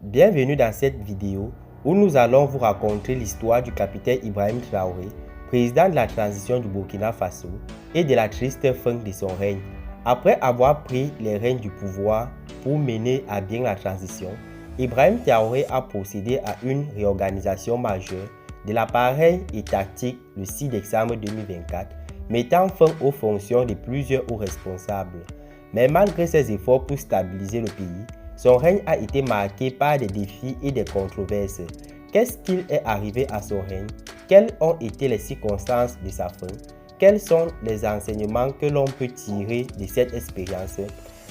Bienvenue dans cette vidéo où nous allons vous raconter l'histoire du capitaine Ibrahim Traoré, président de la transition du Burkina Faso et de la triste fin de son règne. Après avoir pris les rênes du pouvoir pour mener à bien la transition, Ibrahim Traoré a procédé à une réorganisation majeure de l'appareil étatique le 6 décembre 2024, mettant fin aux fonctions de plusieurs hauts responsables. Mais malgré ses efforts pour stabiliser le pays, son règne a été marqué par des défis et des controverses. Qu'est-ce qu'il est arrivé à son règne? Quelles ont été les circonstances de sa fin? Quels sont les enseignements que l'on peut tirer de cette expérience?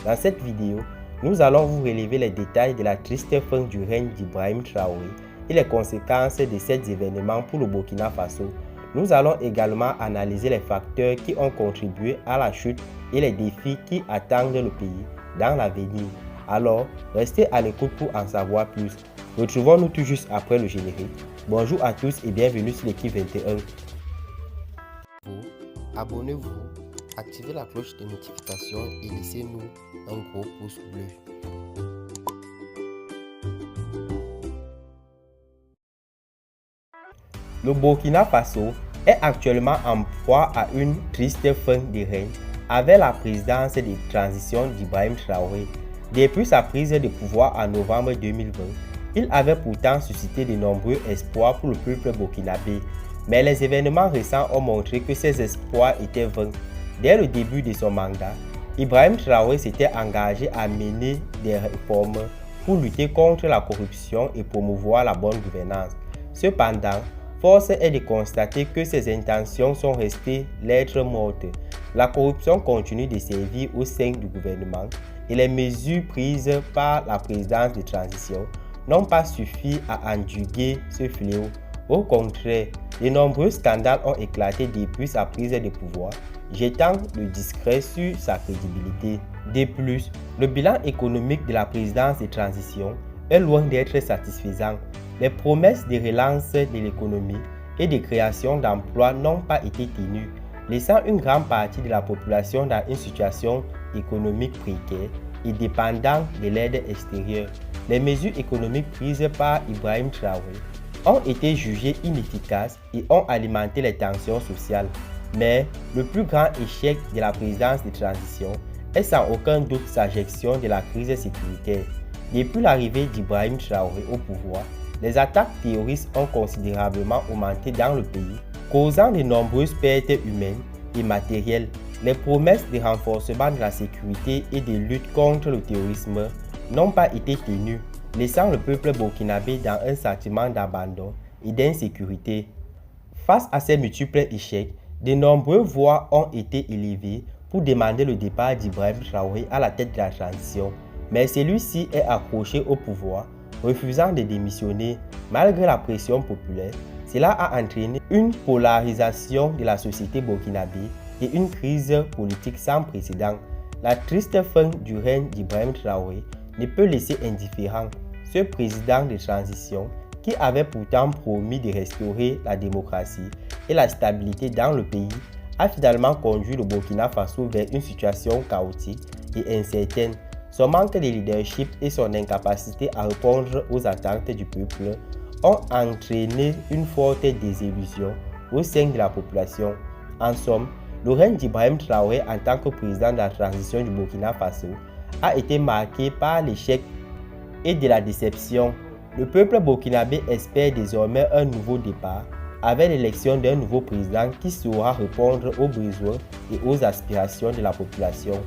Dans cette vidéo, nous allons vous relever les détails de la triste fin du règne d'Ibrahim Traoré et les conséquences de ces événements pour le Burkina Faso. Nous allons également analyser les facteurs qui ont contribué à la chute et les défis qui attendent le pays dans l'avenir. Alors, restez à l'écoute pour en savoir plus. Retrouvons-nous tout juste après le générique. Bonjour à tous et bienvenue sur l'équipe 21. Abonnez-vous, activez la cloche de notification et laissez-nous un gros pouce bleu. Le Burkina Faso est actuellement en proie à une triste fin de règne avec la présidence de transition d'Ibrahim Traoré. Depuis sa prise de pouvoir en novembre 2020, il avait pourtant suscité de nombreux espoirs pour le peuple burkinabé. Mais les événements récents ont montré que ces espoirs étaient vains. Dès le début de son mandat, Ibrahim Traoré s'était engagé à mener des réformes pour lutter contre la corruption et promouvoir la bonne gouvernance. Cependant, force est de constater que ses intentions sont restées lettres mortes. La corruption continue de sévir au sein du gouvernement et les mesures prises par la présidence de transition n'ont pas suffi à endiguer ce fléau. Au contraire, de nombreux scandales ont éclaté depuis sa prise de pouvoir, jetant le discret sur sa crédibilité. De plus, le bilan économique de la présidence de transition est loin d'être satisfaisant. Les promesses de relance de l'économie et de création d'emplois n'ont pas été tenues, laissant une grande partie de la population dans une situation économique précaire et dépendant de l'aide extérieure. Les mesures économiques prises par Ibrahim Traoré ont été jugées inefficaces et ont alimenté les tensions sociales. Mais le plus grand échec de la présidence de transition est sans aucun doute sa gestion de la crise sécuritaire. Depuis l'arrivée d'Ibrahim Traoré au pouvoir, les attaques terroristes ont considérablement augmenté dans le pays, causant de nombreuses pertes humaines et matérielles. Les promesses de renforcement de la sécurité et de lutte contre le terrorisme n'ont pas été tenues, laissant le peuple burkinabé dans un sentiment d'abandon et d'insécurité. Face à ces multiples échecs, de nombreuses voix ont été élevées pour demander le départ d'Ibrahim Traoré à la tête de la transition, mais celui-ci est accroché au pouvoir, refusant de démissionner malgré la pression populaire. Cela a entraîné une polarisation de la société burkinabé et une crise politique sans précédent. La triste fin du règne d'Ibrahim Traoré ne peut laisser indifférent ce président de transition qui avait pourtant promis de restaurer la démocratie et la stabilité dans le pays a finalement conduit le Burkina Faso vers une situation chaotique et incertaine. Son manque de leadership et son incapacité à répondre aux attentes du peuple ont entraîné une forte désillusion au sein de la population. En somme, le règne d'Ibrahim Traoré en tant que président de la transition du Burkina Faso a été marqué par l'échec et de la déception. Le peuple burkinabé espère désormais un nouveau départ avec l'élection d'un nouveau président qui saura répondre aux besoins et aux aspirations de la population.